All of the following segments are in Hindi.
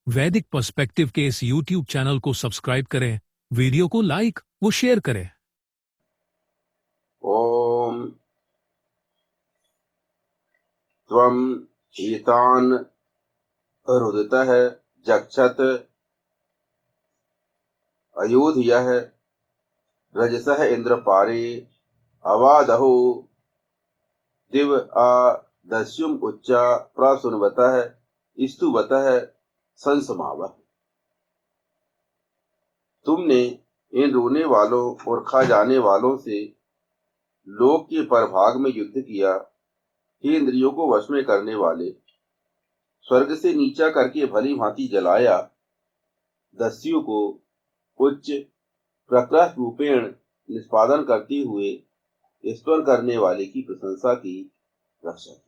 वैदिक पर्सपेक्टिव के इस YouTube चैनल को सब्सक्राइब करें, वीडियो को लाइक व शेयर करें। ओम त्वं ईतान रुदितः जक्षत अयोध्यः रजसः इंद्रपारे अवादहु दिव आ दस्युम उच्चा प्रसुनवतः स्तुवतः संसमावः। तुमने इन रोने वालों और खा जाने वालों से लोक के परभाग में युद्ध किया। हे इंद्रियों को वश में करने वाले, स्वर्ग से नीचा करके भली भांति जलाया, दस्यु को उच्च प्रकृत रूपेण निष्पादन करते हुए स्तवन करने वाले की प्रशंसा की, रक्षा की।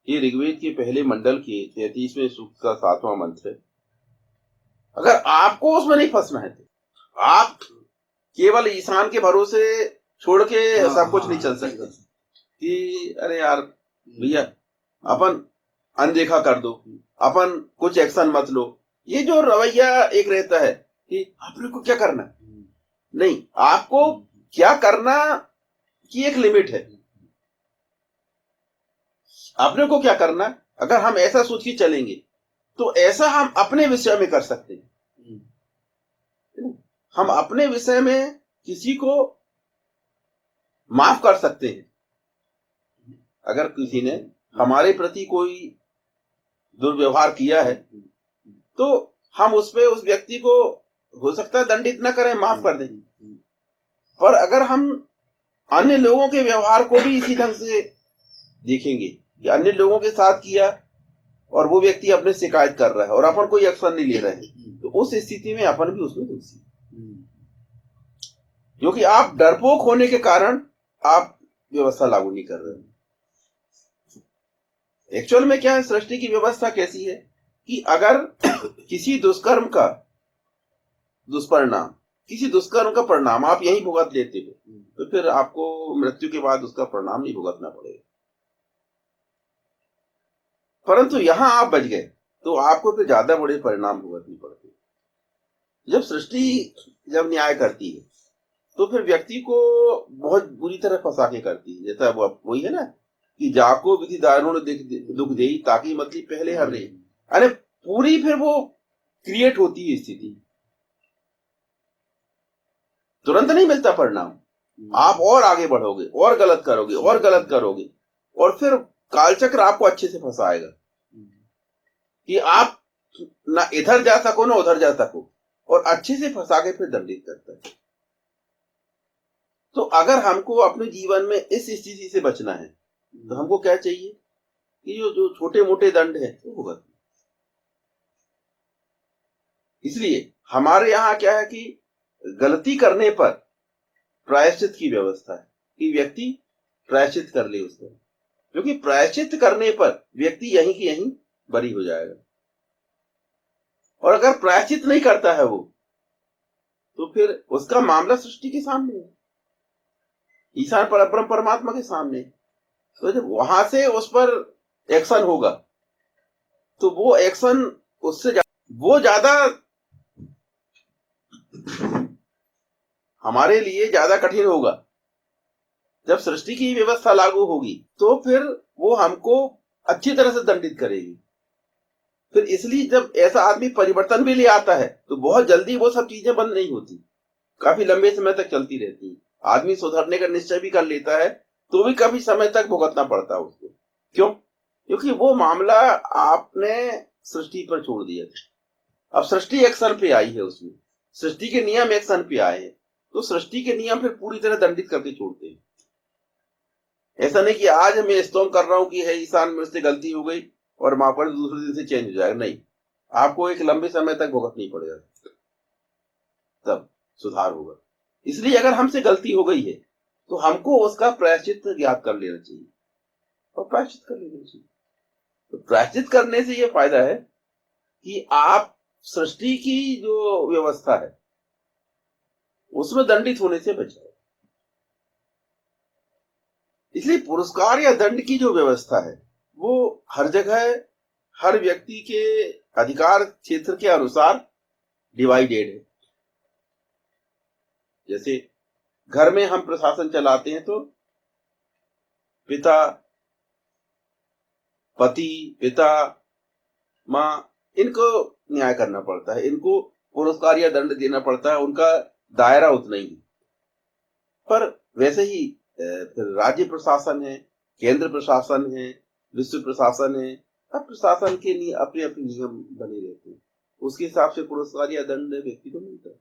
ये ऋग्वेद के पहले मंडल के 33वें सूक्त का 7वां मंत्र है। अगर आपको उसमें नहीं फंसना है तो आप केवल ईशान के भरोसे छोड़ के सब कुछ नहीं चल सकते कि अरे यार भैया अपन अनदेखा कर दो, अपन कुछ एक्शन मत लो। ये जो रवैया एक रहता है कि आपने को क्या करना है, नहीं, आपको क्या करना की एक लिमिट है। आपने को क्या करना, अगर हम ऐसा सोच के चलेंगे तो ऐसा हम अपने विषय में कर सकते हैं। हम अपने विषय में किसी को माफ कर सकते हैं। अगर किसी ने हमारे प्रति कोई दुर्व्यवहार किया है तो हम उस पे उस व्यक्ति को हो सकता है दंडित न करें, माफ कर दें। पर अगर हम अन्य लोगों के व्यवहार को भी इसी ढंग से देखेंगे कि अन्य लोगों के साथ किया और वो व्यक्ति अपने शिकायत कर रहा है और अपन कोई एक्शन नहीं ले रहे हैं, तो उस स्थिति में अपन भी उसमें दोषी, क्योंकि आप डरपोक होने के कारण आप व्यवस्था लागू नहीं कर रहे हैं। एक्चुअल में क्या है, सृष्टि की व्यवस्था कैसी है कि अगर किसी दुष्कर्म का दुष्परिणाम, किसी दुष्कर्म का परिणाम आप यहीं भुगत लेते हो, तो फिर आपको मृत्यु के बाद उसका परिणाम नहीं भुगतना पड़ेगा। परंतु यहां आप बच गए तो आपको फिर ज्यादा बड़े परिणाम भुगतने पड़ते। जब सृष्टि जब न्याय करती है तो फिर व्यक्ति को बहुत बुरी तरह फंसा के करती है। जैसा वो वही है ना कि जाको विधि दारुण दुख देई ताकि मतलब पहले हर रही, अरे पूरी फिर वो क्रिएट होती है स्थिति, तुरंत नहीं मिलता परिणाम। आप और आगे बढ़ोगे और गलत करोगे और गलत करोगे और फिर कालचक्र आपको अच्छे से फंसाएगा कि आप ना इधर जा सको ना उधर जा सको, और अच्छे से फंसा के फिर दंडित करता है। तो अगर हमको अपने जीवन में इस स्थिति से बचना है तो हमको क्या चाहिए कि जो छोटे मोटे दंड है वो भुगत। इसलिए हमारे यहाँ क्या है कि गलती करने पर प्रायश्चित की व्यवस्था है कि व्यक्ति प्रायश्चित कर ले उसको, क्योंकि प्रायश्चित करने पर व्यक्ति यहीं की यहीं बरी हो जाएगा। और अगर प्रायश्चित नहीं करता है वो तो फिर उसका मामला सृष्टि के सामने है, ईशान परब्रह्म परमात्मा के सामने। तो जब वहां से उस पर एक्शन होगा तो वो एक्शन उससे वो ज्यादा हमारे लिए ज्यादा कठिन होगा। जब सृष्टि की व्यवस्था लागू होगी तो फिर वो हमको अच्छी तरह से दंडित करेगी। फिर इसलिए जब ऐसा आदमी परिवर्तन भी ले आता है तो बहुत जल्दी वो सब चीजें बंद नहीं होती, काफी लंबे समय तक चलती रहती है। आदमी सुधरने का निश्चय भी कर लेता है तो भी काफी समय तक भुगतना पड़ता है उसको। क्यों? क्योंकि वो मामला आपने सृष्टि पर छोड़ दिया था। अब सृष्टि एक्शन पे आई है, उसमें सृष्टि के नियम एक्शन पे आए हैं, तो सृष्टि के नियम फिर पूरी तरह दंडित करके छोड़ते हैं। ऐसा नहीं कि आज मैं स्तोम कर रहा हूं कि है ईशान मेरे से गलती हो गई और मापन दूसरे दिन से चेंज हो जाएगा। नहीं, आपको एक लंबे समय तक भुगतना पड़ेगा, तब सुधार होगा। इसलिए अगर हमसे गलती हो गई है तो हमको उसका प्रायश्चित ज्ञात कर लेना चाहिए और प्रायश्चित कर लेना चाहिए। तो प्रायश्चित करने से यह फायदा है कि आप सृष्टि की जो व्यवस्था है उसमें दंडित होने से बचाओ। इसलिए पुरस्कार या दंड की जो व्यवस्था है वो हर जगह हर व्यक्ति के अधिकार क्षेत्र के अनुसार डिवाइडेड है। जैसे घर में हम प्रशासन चलाते हैं तो पिता, पति, पिता, माँ, इनको न्याय करना पड़ता है, इनको पुरस्कार या दंड देना पड़ता है, उनका दायरा उतना ही है। पर वैसे ही फिर राज्य प्रशासन है, केंद्र प्रशासन है, विश्व प्रशासन है। अब प्रशासन के लिए अपने अपने नियम बने रहते हैं, उसके हिसाब से पुरस्कार या दंड व्यक्ति को मिलता है।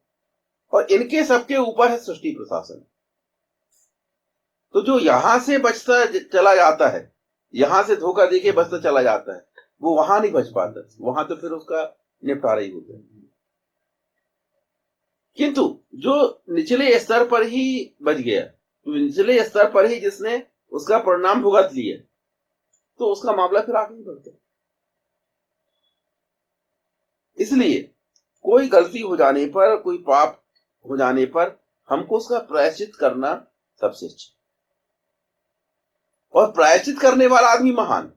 और इनके सबके ऊपर है सृष्टि प्रशासन। तो जो यहां से बचता चला जाता है, यहां से धोखा देके बचता चला जाता है, वो वहां नहीं बच पाता, वहां तो फिर उसका निपटारा ही होता है। किंतु जो निचले स्तर पर ही बच गया, तो निचले स्तर पर ही जिसने उसका परिणाम भुगत लिया, तो उसका मामला फिर आगे नहीं बढ़ता। इसलिए कोई गलती हो जाने पर, कोई पाप हो जाने पर हमको उसका प्रायश्चित करना सबसे अच्छा। और प्रायश्चित करने वाला आदमी महान।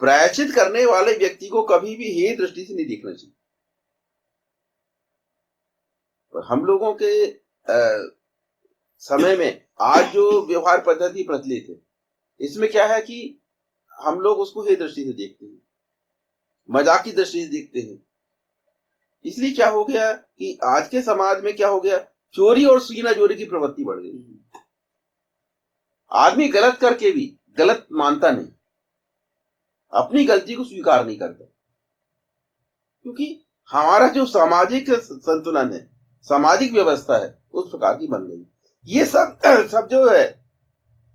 प्रायश्चित करने वाले व्यक्ति को कभी भी हेय दृष्टि से नहीं देखना चाहिए। पर हम लोगों के समय में आज जो व्यवहार पद्धति प्रचलित है, इसमें क्या है कि हम लोग उसको हेय दृष्टि से देखते हैं, मजाक की दृष्टि से देखते हैं। इसलिए क्या हो गया कि आज के समाज में क्या हो गया, चोरी और सीना चोरी की प्रवृत्ति बढ़ गई। आदमी गलत करके भी गलत मानता नहीं, अपनी गलती को स्वीकार नहीं करता, क्योंकि हमारा जो सामाजिक संतुलन है, सामाजिक व्यवस्था है, उस प्रकार की बन गई। ये सब जो है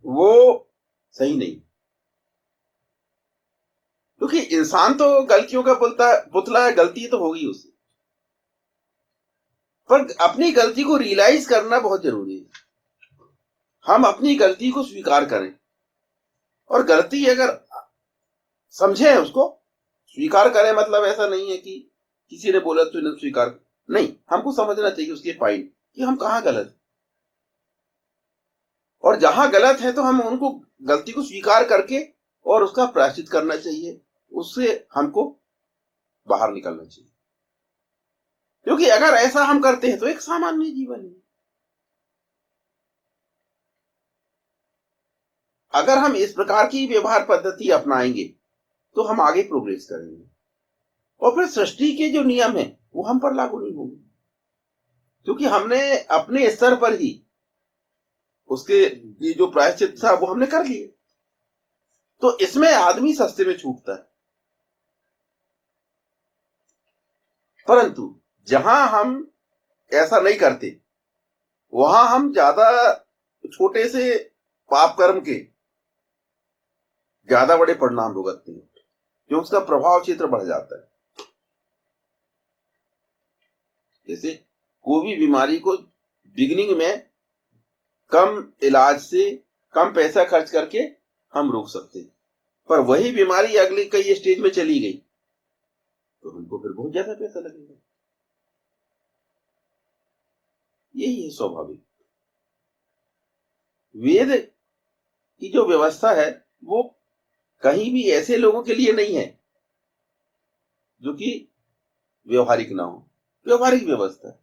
वो सही नहीं, क्योंकि इंसान तो गलतियों का पुतला है, गलती तो होगी उससे, पर अपनी गलती को रियलाइज करना बहुत जरूरी है। हम अपनी गलती को स्वीकार करें, और गलती अगर समझे उसको स्वीकार करें, मतलब ऐसा नहीं है कि किसी ने बोला तो इन्हें स्वीकार नहीं, हमको समझना चाहिए उसके पॉइंट कि हम कहाँ गलत, और जहां गलत है तो हम उनको गलती को स्वीकार करके और उसका प्रायश्चित करना चाहिए, उससे हमको बाहर निकलना चाहिए। क्योंकि अगर ऐसा हम करते हैं तो एक सामान्य जीवन है। अगर हम इस प्रकार की व्यवहार पद्धति अपनाएंगे तो हम आगे प्रोग्रेस करेंगे, और फिर सृष्टि के जो नियम है वो हम पर लागू नहीं होंगे, क्योंकि हमने अपने स्तर पर ही उसके ये जो प्रायश्चित था वो हमने कर लिए। तो इसमें आदमी सस्ते में छूटता है। परंतु जहां हम ऐसा नहीं करते, वहां हम ज्यादा छोटे से पाप कर्म के ज्यादा बड़े परिणाम भुगतते हैं, जो उसका प्रभाव क्षेत्र बढ़ जाता है। जैसे कोई भी बीमारी को बिगिनिंग में कम इलाज से, कम पैसा खर्च करके हम रोक सकते हैं, पर वही बीमारी अगली कई स्टेज में चली गई तो हमको फिर बहुत ज्यादा पैसा लगेगा। यही है स्वाभाविक। वेद की जो व्यवस्था है वो कहीं भी ऐसे लोगों के लिए नहीं है जो कि व्यवहारिक ना हो। व्यवहारिक व्यवस्था है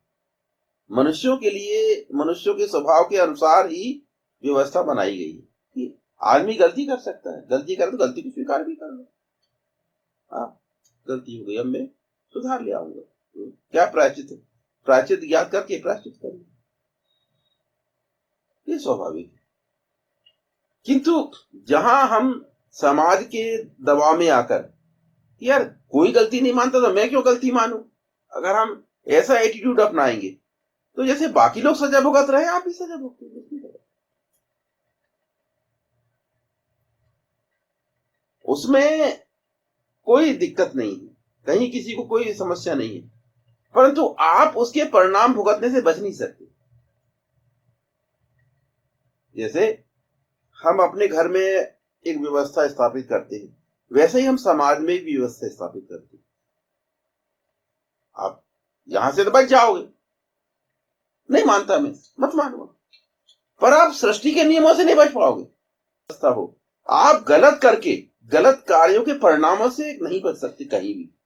मनुष्यों के लिए, मनुष्यों के स्वभाव के अनुसार ही व्यवस्था बनाई गई है कि आदमी गलती कर सकता है, गलती करे तो गलती को स्वीकार भी कर लो। हाँ, गलती हो गई, अब मैं सुधार ले आऊंगा, तो क्या प्रायश्चित है, प्रायश्चित याद करके प्रायश्चित कर लो, ये स्वाभाविक है। किंतु जहां हम समाज के दबाव में आकर, यार कोई गलती नहीं मानता तो मैं क्यों गलती मानूं, अगर हम ऐसा एटीट्यूड अपनाएंगे तो जैसे बाकी लोग सजा भुगत रहे हैं आप भी सजा भुगतेंगे, उसमें कोई दिक्कत नहीं है, कहीं किसी को कोई समस्या नहीं है, परंतु आप उसके परिणाम भुगतने से बच नहीं सकते। जैसे हम अपने घर में एक व्यवस्था स्थापित करते हैं, वैसे ही हम समाज में भी व्यवस्था स्थापित करते हैं। आप यहां से तो बच जाओगे, नहीं मानता मैं, मत मानो, पर आप सृष्टि के नियमों से नहीं बच पाओगे। व्यवस्था हो, आप गलत करके गलत कार्यों के परिणामों से नहीं बच सकते कहीं भी।